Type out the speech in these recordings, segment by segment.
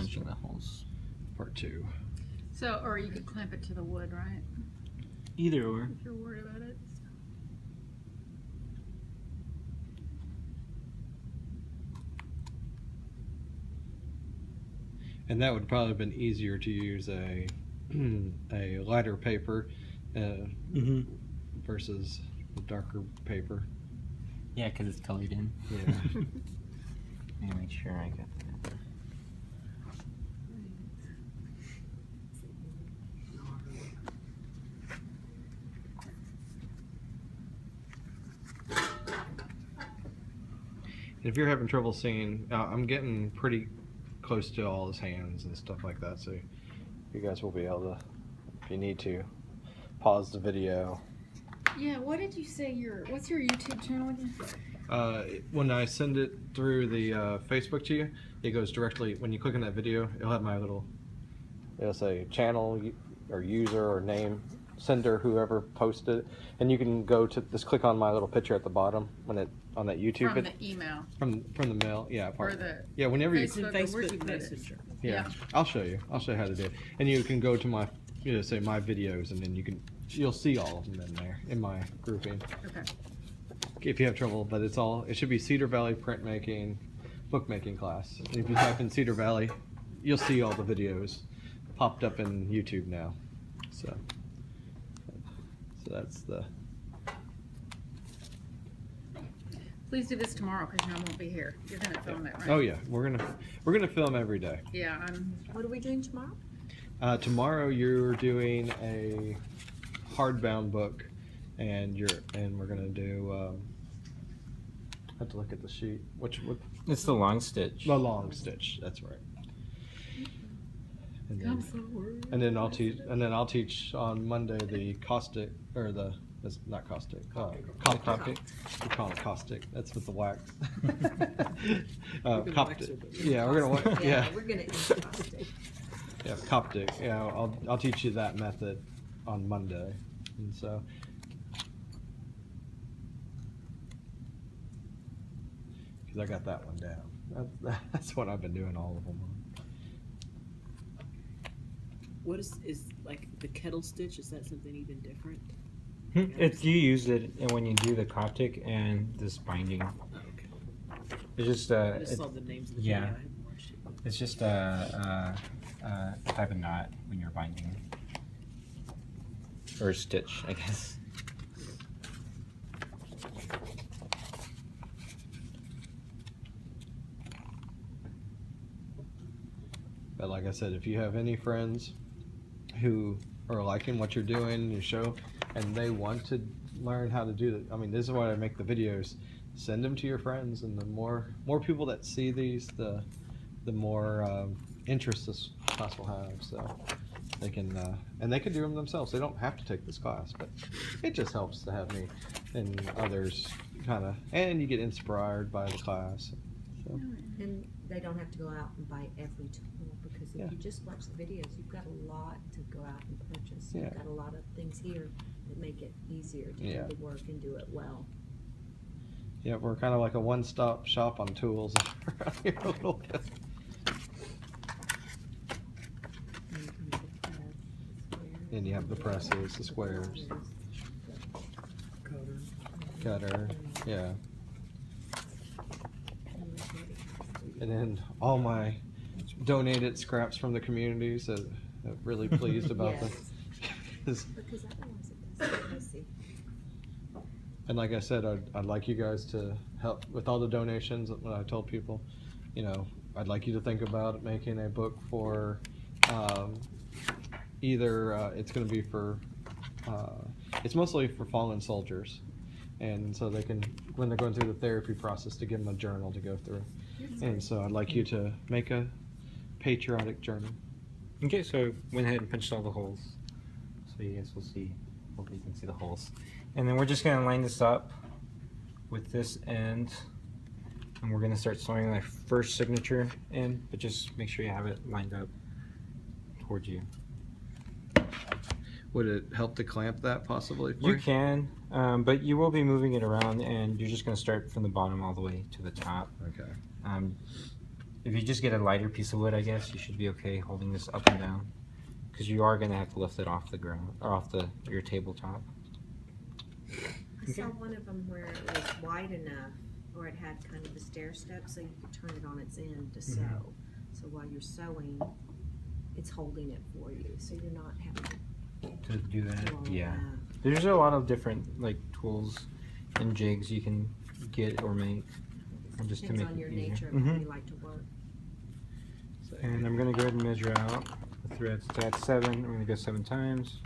punching the holes. Part 2. So, or you could clamp it to the wood, right? Either or. If you're worried about it. And that would probably have been easier to use a lighter paper versus the darker paper. Yeah, because it's colored in. Yeah. Let me make sure I got that. If you're having trouble seeing, I'm getting pretty close to all his hands and stuff like that, so you guys will be able to, if you need to, pause the video. Yeah, what did you say what's your YouTube channel again? When I send it through the Facebook to you, it goes directly, when you click on that video, it'll have my little, it'll say channel or user or name, sender, whoever posted it, and you can go to, just click on my little picture at the bottom when it, on that YouTube. From the email. From the mail, yeah. Or the yeah, whenever you Facebook Messenger. Yeah, I'll show you how to do it, and you can go to my, say my videos, and then you'll see all of them in there in my grouping. Okay. If you have trouble, but it should be Cedar Valley Printmaking Bookmaking class. And if you type in Cedar Valley, you'll see all the videos popped up in YouTube now. So that's the. Please do this tomorrow because I won't be here. You're gonna film it, right? Oh yeah, we're gonna film every day. Yeah, What are we doing tomorrow? Tomorrow you're doing a hardbound book, and we're gonna do. I have to look at the sheet. What? It's the long stitch. The long stitch. That's right. And then I'll teach on Monday the caustic, or the. It's not caustic. Coptic. We call it caustic. That's with the wax. Coptic. Yeah, we're gonna. Yeah. We're gonna eat caustic. Yeah, Coptic. Yeah, I'll teach you that method on Monday, and so. Because I got that one down. That's what I've been doing all of them on. What is like the kettle stitch? Is that something even different? If you use it and when you do the Coptic and this binding, Okay. it's just I just saw the names of the yeah. video. I haven't watched it. it's just a type of knot when you're binding, or a stitch, I guess. But like I said, if you have any friends who are liking what you're doing, your show, and they want to learn how to do it, I mean, this is why I make the videos. Send them to your friends, and the more people that see these, the more interest this class will have. So they can and they can do them themselves. They don't have to take this class, but it just helps to have me and others kind of, and you get inspired by the class. So. And they don't have to go out and buy every tool, because if you just watch the videos, you've got a lot to go out and purchase. You've got a lot of things here that make it easier to do the work and do it well. Yeah, we're kind of like a one-stop shop on tools around here a little bit. And you have the presses, the squares, cutter, yeah. And then all my donated scraps from the communities that I'm really pleased about them. Because otherwise it does get messy. And like I said, I'd like you guys to help with all the donations. When I told people, I'd like you to think about making a book for either it's going to be for it's mostly for fallen soldiers, and so they can, when they're going through the therapy process, to give them a journal to go through. And so I'd like you to make a patriotic journal. Okay, so went ahead and punched all the holes, so you guys will see. Hopefully you can see the holes. And then we're just going to line this up with this end, and we're going to start sewing my first signature in, but just make sure you have it lined up towards you. Would it help to clamp that possibly? You can, but you will be moving it around, and you're just going to start from the bottom all the way to the top. Okay. if you just get a lighter piece of wood, I guess you should be okay holding this up and down, because you are going to have to lift it off the ground or off your tabletop. I saw one of them where it was wide enough, or it had kind of a stair step, so you could turn it on its end to sew. So while you're sewing, it's holding it for you, so you're not having To do that, do all of yeah. that. There's a lot of different like tools and jigs you can get or make, just to Depends make on your it easier. nature of how you like to work. And I'm gonna go ahead and measure out the threads. So that's 7. I'm gonna go 7 times.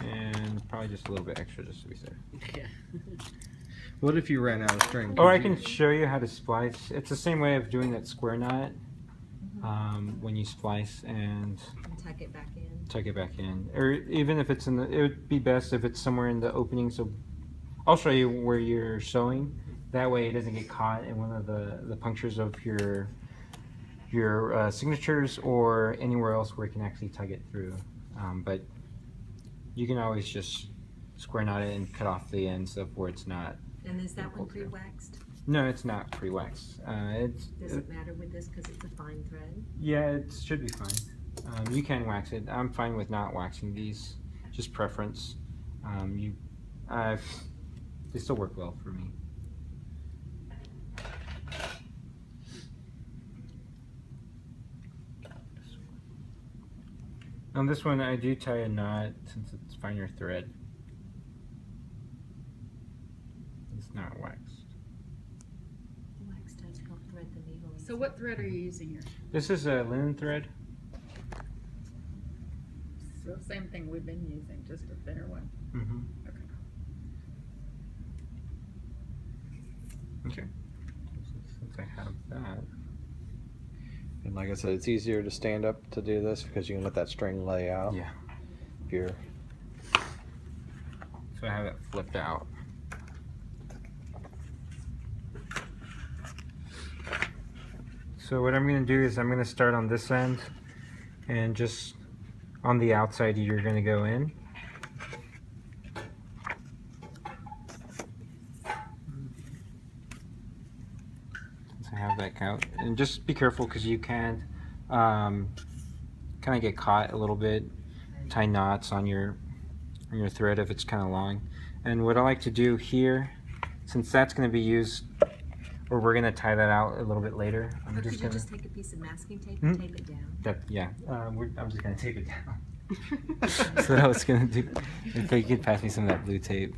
And probably just a little bit extra, just to be safe. Yeah. What if you ran out of string? Or I can show you how to splice. It's the same way of doing that square knot. When you splice and Tuck it back in. tuck it back in, or even if it's in the, it would be best if it's somewhere in the opening. So I'll show you where you're sewing. That way it doesn't get caught in one of the punctures of your signatures or anywhere else where it can actually tug it through. But you can always just square knot it and cut off the ends of where it's not. And is that one pre-waxed? No, it's not pre-waxed. Does it matter with this because it's a fine thread? Yeah, it should be fine. You can wax it. I'm fine with not waxing these. Just preference. They still work well for me. On this one, I do tie a knot since it's finer thread. It's not waxed. The wax does help thread the needle. So what thread are you using here? This is a linen thread. So same thing we've been using, just a thinner one. Mm-hmm. Okay. Okay. Since I have that. And like I said, it's easier to stand up to do this because you can let that string lay out. Yeah. If you're So I have it flipped out. So what I'm going to do is I'm going to start on this end, and just on the outside you're going to go in. Since I have that count, and just be careful because you can kind of get caught a little bit, tie knots on your thread if it's kind of long. And what I like to do here, since that's going to be used, or we're going to tie that out a little bit later, I'm Or just could you going just to, take a piece of masking tape and tape it down? yeah, I'm just going to tape it down. That's what I was going to do. If you could pass me some of that blue tape.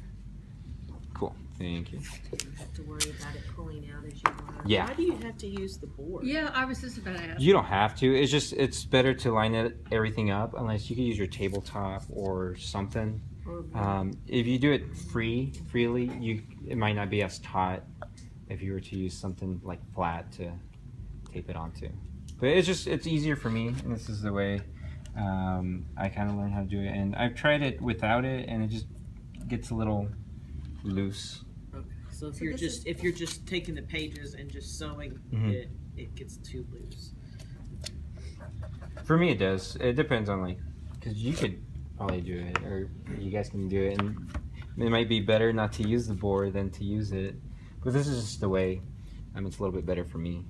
Cool, thank you. You don't have to worry about it pulling out as you work. Yeah. Why do you have to use the board? Yeah, I was just about to ask. You don't have to. It's just, it's better to line everything up, unless you could use your tabletop or something. Or If you do it freely, it might not be as taut if you were to use something like flat to tape it onto. But it's easier for me, and this is the way I kind of learned how to do it. And I've tried it without it, and it just gets a little loose. Okay. So if So you're this just if you're just taking the pages and just sewing Mhm. it gets too loose. For me, it does. It depends on because you could probably do it, or you guys can do it, and it might be better not to use the board than to use it. But this is just the way. It's a little bit better for me.